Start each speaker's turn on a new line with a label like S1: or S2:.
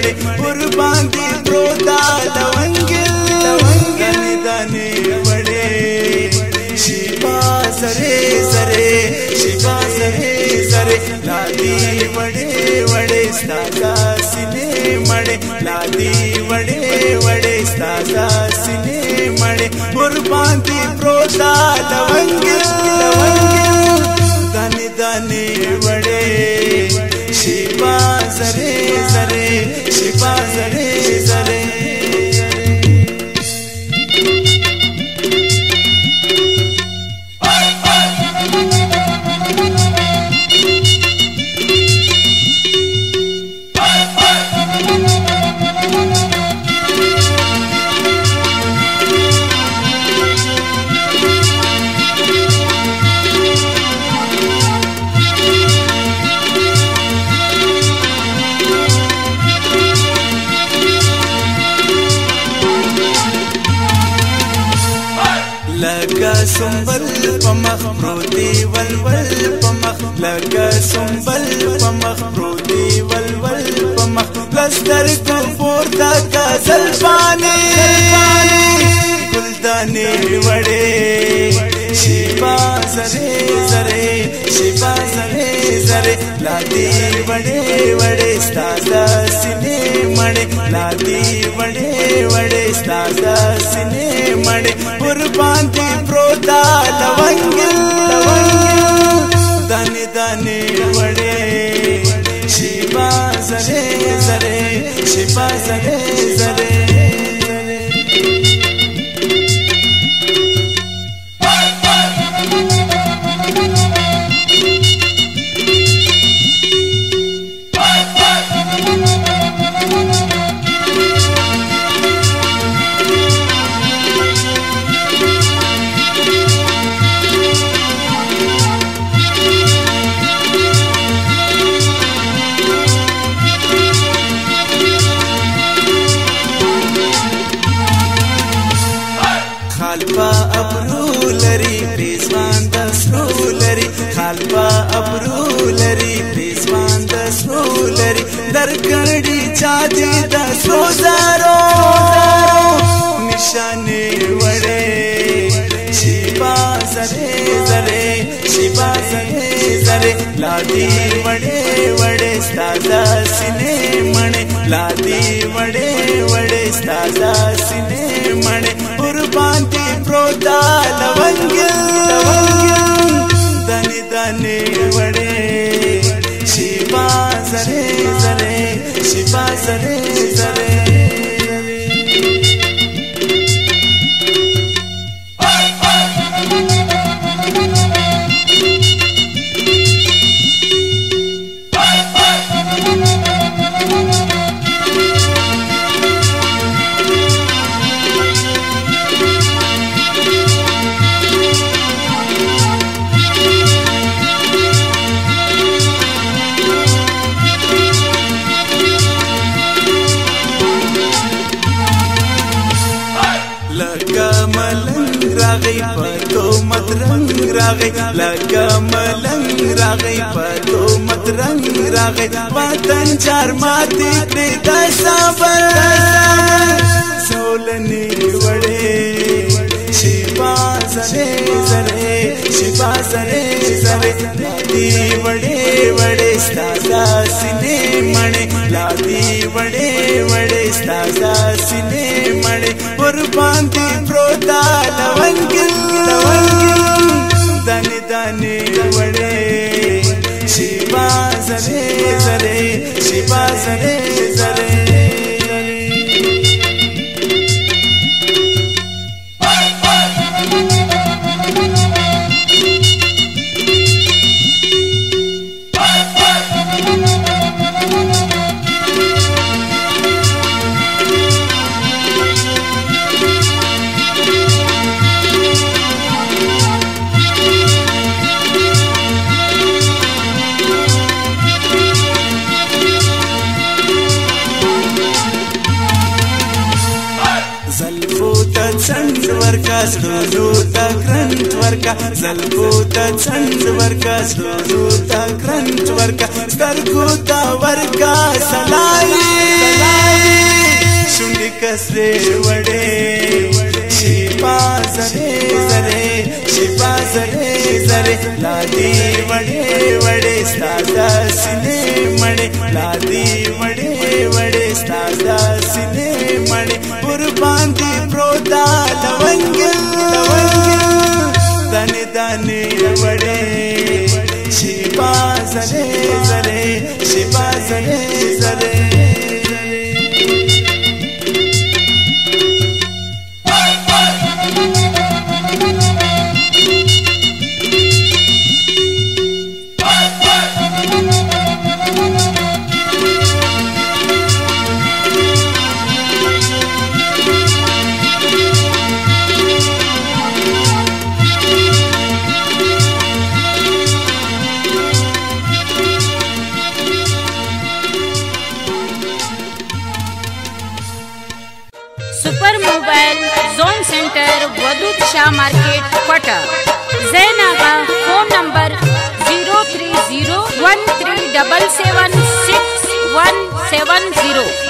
S1: मड़े कुर्बान दी प्रोता लवंगिल दाने दाने बड़े शिपा सरे सरे शिपा सरे सरे लादी बड़े बड़े सादा सिने मड़े लादी बड़े बड़े सादा सिने मड़े कुर्बान दी प्रोता लवंगिल दाने दाने बड़े शिपा सरे सरे शिपा सरे सरे लगा सुंबल पमख प्रोती वलवल पमख लगा सुंबल पमख प्रोती वलवल पमख लस्तर को पोरता का जलपाने गुलदाने बड़े शिपा सरे सरे शिपा सरे सरे लादी बड़े बड़े सादा सिने मड़े लादी बड़े बड़े सादा सिने मड़े कुर्बान दी प्रोता लवंगिल दाने दाने बड़े शिपा सरे सरे शिपा सरे सरे खालपा अबरूलरी पेशवान दसरूलरी खालपा अबरूलरी पेशवान दसरूलरी दरकड़ी चादी दसरोजारो निशाने बड़े शिपा सरे सरे शिपा सरे सरे लादी बड़े बड़े सादा सिने मणे लादी बड़े बड़े सादा सिने मणे कुर्बान दी प्रोता लवंगिल दाने दाने बड़े शिपा सरे सरे शिपा सरे सरे लगा मलंग रागई पतो मत रंग रागई लगा मलंग रागई पतो मत रंग रागई वतन चार माती के दसाबर सोलने बड़े शिपा सरे सरे शिपा सरे सरे लादी बड़े बड़े सादा सिने मणे लादी बड़े बड़े सादा सिने मणे कुर्बान दी प्रोता लवंगिल दाने दाने बड़े शिपा सरे सरे शिपा सरे सरे زلفوتا څنډ ورکا زړونو ته کرنټ ورکا زلفوتا څنډ ورکا زړونو ته کرنټ ورکا سترګو ته ورکا سلای شونډې کسرې وړې شپه زرې زرې شپه زرې زرې لادي وړې وړې ستا د سینې مړې لادي وړې وړې ستا د سینې مړې ور باندې پروتا لونګل دانې دانې وړې شپه زرې زرې شپه زرې زرې
S2: super mobile zone centre Wadood Shah market quarter जैनागा फोन नंबर 03013776170।